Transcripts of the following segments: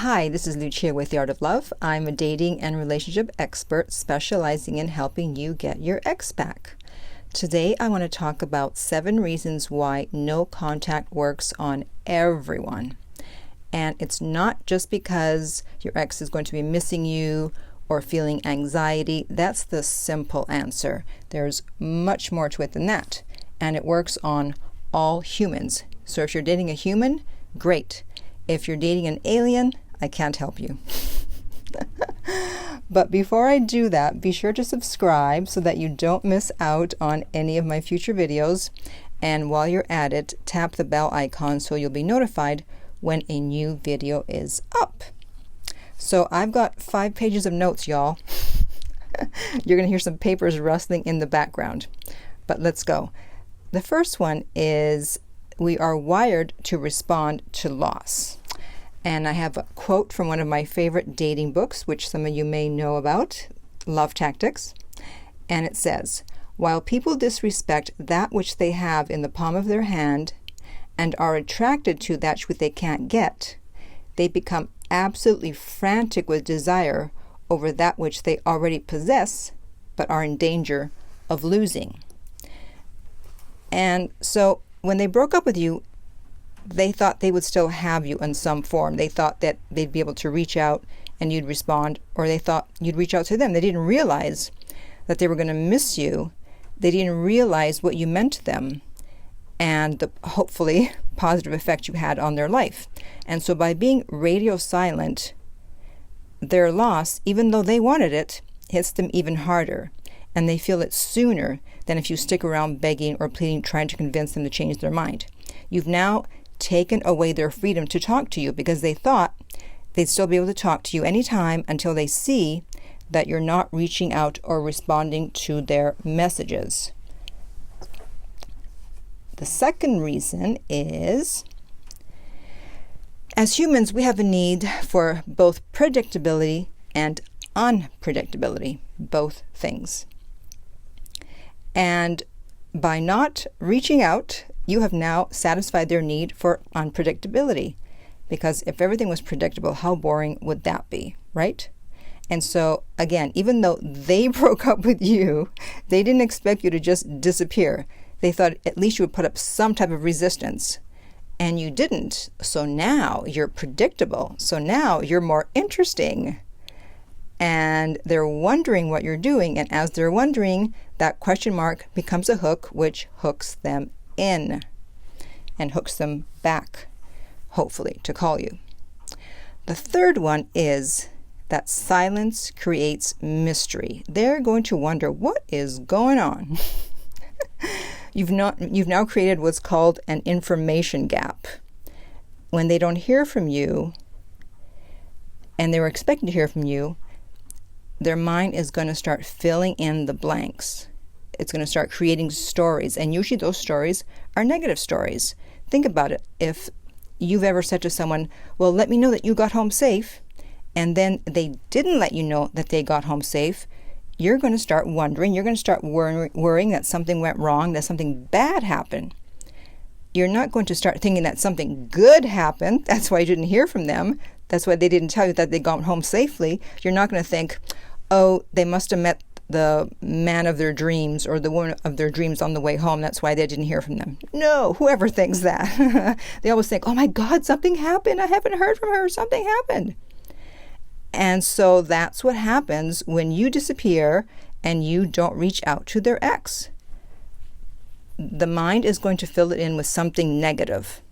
Hi, this is Lucia with The Art of Love. I'm a dating and relationship expert specializing in helping you get your ex back. Today, I want to talk about 7 reasons why no contact works on everyone. And it's not just because your ex is going to be missing you or feeling anxiety. That's the simple answer. There's much more to it than that. And it works on all humans. So if you're dating a human, great. If you're dating an alien, I can't help you. But before I do that, be sure to subscribe so that you don't miss out on any of my future videos. And while you're at it, tap the bell icon so you'll be notified when a new video is up. So I've got 5 pages of notes, y'all. You're going to hear some papers rustling in the background. But let's go. The first one is we are wired to respond to loss. And I have a quote from one of my favorite dating books, which some of you may know about, Love Tactics. And it says, while people disrespect that which they have in the palm of their hand and are attracted to that which they can't get, they become absolutely frantic with desire over that which they already possess but are in danger of losing. And so when they broke up with you, they thought they would still have you in some form. They thought that they'd be able to reach out and you'd respond, or they thought you'd reach out to them. They didn't realize that they were going to miss you. They didn't realize what you meant to them and the hopefully positive effect you had on their life. And so by being radio silent, their loss, even though they wanted it, hits them even harder. And they feel it sooner than if you stick around begging or pleading, trying to convince them to change their mind. You've now taken away their freedom to talk to you because they thought they'd still be able to talk to you anytime until they see that you're not reaching out or responding to their messages. The second reason is, as humans, we have a need for both predictability and unpredictability, both things. And by not reaching out, you have now satisfied their need for unpredictability. Because if everything was predictable, how boring would that be, right? And so, again, even though they broke up with you, they didn't expect you to just disappear. They thought at least you would put up some type of resistance. And you didn't. So now you're predictable. So now you're more interesting. And they're wondering what you're doing. And as they're wondering, that question mark becomes a hook, which hooks them in and hooks them back, hopefully, to call you. The third one is that silence creates mystery. They're going to wonder what is going on. You've now created what's called an information gap. When they don't hear from you, and they were expecting to hear from you, their mind is going to start filling in the blanks. It's going to start creating stories, and usually those stories are negative stories. Think about it. If you've ever said to someone, well, let me know that you got home safe, and then they didn't let you know that they got home safe, you're going to start wondering, you're going to start worrying that something went wrong, that something bad happened. You're not going to start thinking that something good happened. That's why you didn't hear from them. That's why they didn't tell you that they got home safely. You're not going to think, oh, they must have met the man of their dreams or the woman of their dreams on the way home. That's why they didn't hear from them. No, whoever thinks that. They always think, oh my God, something happened. I haven't heard from her. Something happened. And so that's what happens when you disappear and you don't reach out to their ex. The mind is going to fill it in with something negative.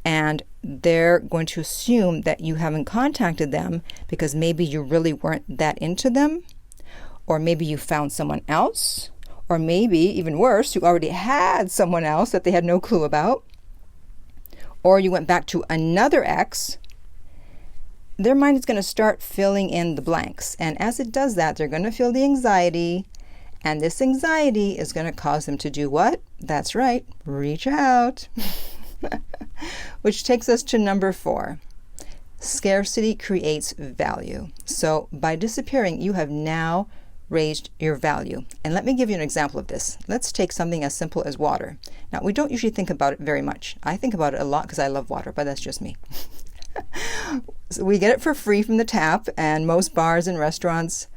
And they're going to assume that you haven't contacted them because maybe you really weren't that into them. Or maybe you found someone else. Or maybe, even worse, you already had someone else that they had no clue about. Or you went back to another ex. Their mind is going to start filling in the blanks. And as it does that, they're going to feel the anxiety. And this anxiety is going to cause them to do what? That's right, reach out. Which takes us to number 4. Scarcity creates value. So by disappearing, you have now raised your value. And let me give you an example of this. Let's take something as simple as water. Now, we don't usually think about it very much. I think about it a lot because I love water, but that's just me. So we get it for free from the tap, and most bars and restaurants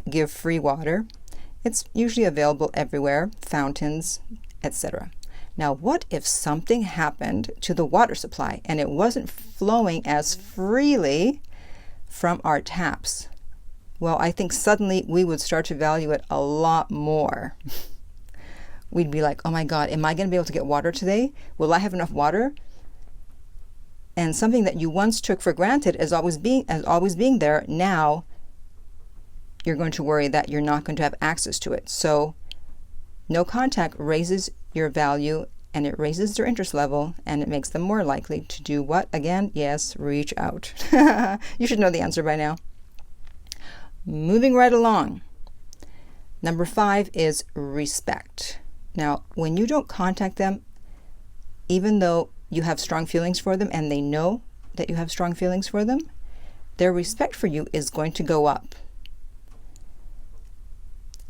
give free water. It's usually available everywhere, fountains, etc. Now, what if something happened to the water supply and it wasn't flowing as freely from our taps? Well, I think suddenly we would start to value it a lot more. We'd be like, oh my God, am I going to be able to get water today? Will I have enough water? And something that you once took for granted as always being there, now you're going to worry that you're not going to have access to it. So no contact raises your value, and it raises their interest level, and it makes them more likely to do what? Again, yes, reach out. You should know the answer by now. Moving right along. Number 5 is respect. Now, when you don't contact them, even though you have strong feelings for them and they know that you have strong feelings for them, their respect for you is going to go up.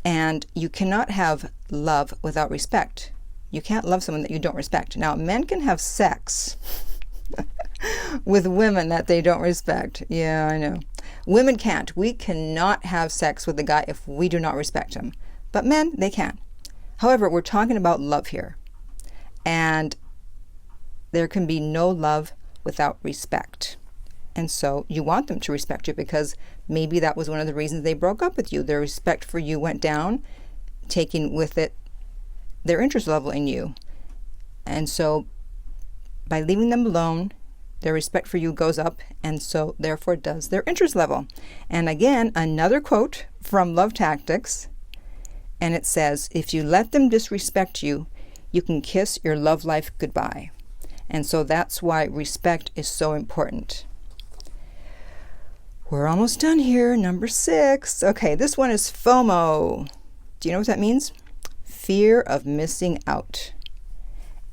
And you cannot have love without respect. You can't love someone that you don't respect. Now, men can have sex with women that they don't respect. Yeah, I know. Women can't. We cannot have sex with a guy if we do not respect him. But men, they can. However, we're talking about love here. And there can be no love without respect. And so you want them to respect you, because maybe that was one of the reasons they broke up with you. Their respect for you went down, taking with it their interest level in you. And so by leaving them alone, their respect for you goes up, and so therefore does their interest level. And again, another quote from Love Tactics, and it says, if you let them disrespect you, you can kiss your love life goodbye. And so that's why respect is so important. We're almost done here. Number 6. Okay, this one is FOMO. Do you know what that means? Fear of missing out.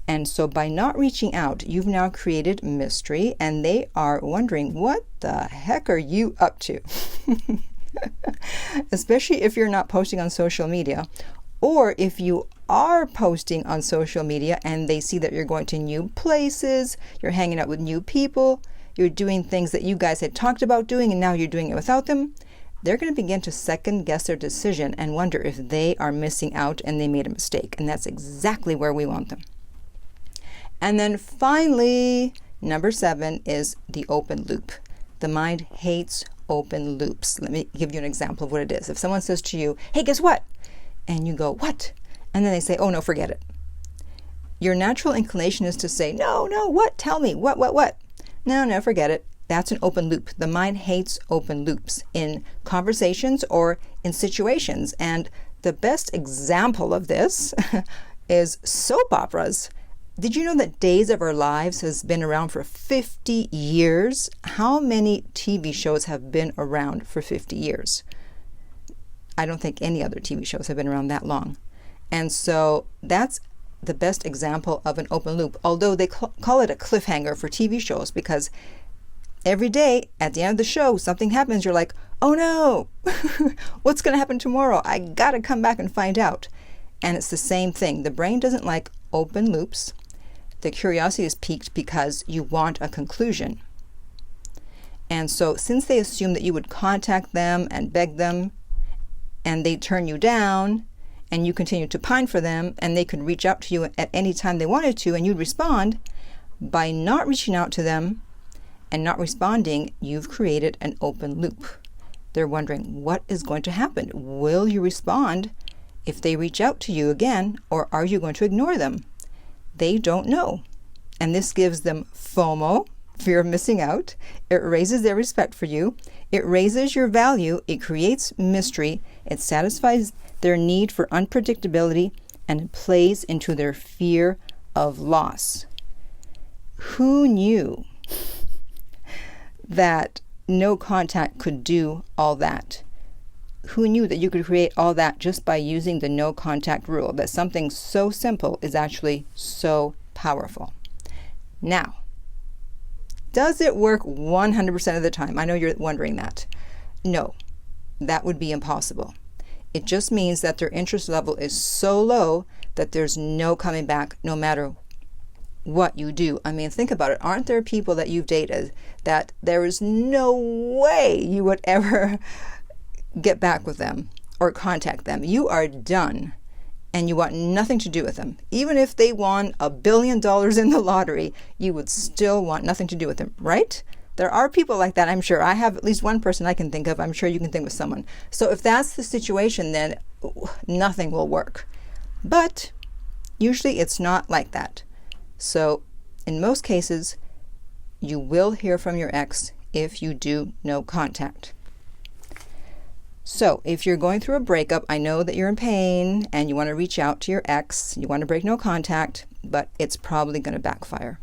And so by not reaching out, you've now created mystery, and they are wondering, what the heck are you up to? Especially if you're not posting on social media, or if you are posting on social media and they see that you're going to new places, you're hanging out with new people, you're doing things that you guys had talked about doing and now you're doing it without them, they're going to begin to second guess their decision and wonder if they are missing out and they made a mistake. And that's exactly where we want them. And then finally, number 7 is the open loop. The mind hates open loops. Let me give you an example of what it is. If someone says to you, hey, guess what? And you go, what? And then they say, oh, no, forget it. Your natural inclination is to say, no, what? Tell me, what? No, forget it. That's an open loop. The mind hates open loops in conversations or in situations. And the best example of this is soap operas. Did you know that Days of Our Lives has been around for 50 years? How many TV shows have been around for 50 years? I don't think any other TV shows have been around that long. And so that's the best example of an open loop, although they call it a cliffhanger for TV shows, because every day at the end of the show, something happens. You're like, oh no, what's going to happen tomorrow? I got to come back and find out. And it's the same thing. The brain doesn't like open loops. The curiosity is piqued because you want a conclusion. And so since they assume that you would contact them and beg them, and they turn you down, and you continue to pine for them, and they could reach out to you at any time they wanted to, and you'd respond, by not reaching out to them and not responding, you've created an open loop. They're wondering, what is going to happen? Will you respond if they reach out to you again, or are you going to ignore them? They don't know. And this gives them FOMO, fear of missing out. It raises their respect for you. It raises your value. It creates mystery. It satisfies their need for unpredictability, and it plays into their fear of loss. Who knew that no contact could do all that? Who knew that you could create all that just by using the no contact rule? That something so simple is actually so powerful. Now, does it work 100% of the time? I know you're wondering that. No, that would be impossible. It just means that their interest level is so low that there's no coming back, no matter what you do. I mean, think about it. Aren't there people that you've dated that there is no way you would ever get back with them or contact them? You are done and you want nothing to do with them. Even if they won $1 billion in the lottery, you would still want nothing to do with them, right? There are people like that, I'm sure. I have at least one person I can think of. I'm sure you can think of someone. So if that's the situation, then nothing will work. But usually it's not like that. So in most cases, you will hear from your ex if you do no contact. So if you're going through a breakup, I know that you're in pain and you want to reach out to your ex, you want to break no contact, but it's probably going to backfire.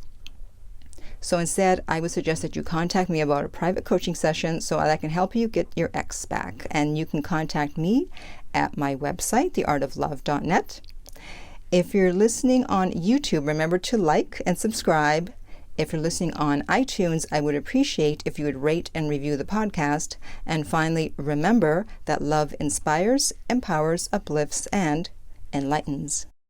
So instead, I would suggest that you contact me about a private coaching session so that I can help you get your ex back. And you can contact me at my website, theartoflove.net. If you're listening on YouTube, remember to like and subscribe. If you're listening on iTunes, I would appreciate if you would rate and review the podcast. And finally, remember that love inspires, empowers, uplifts, and enlightens.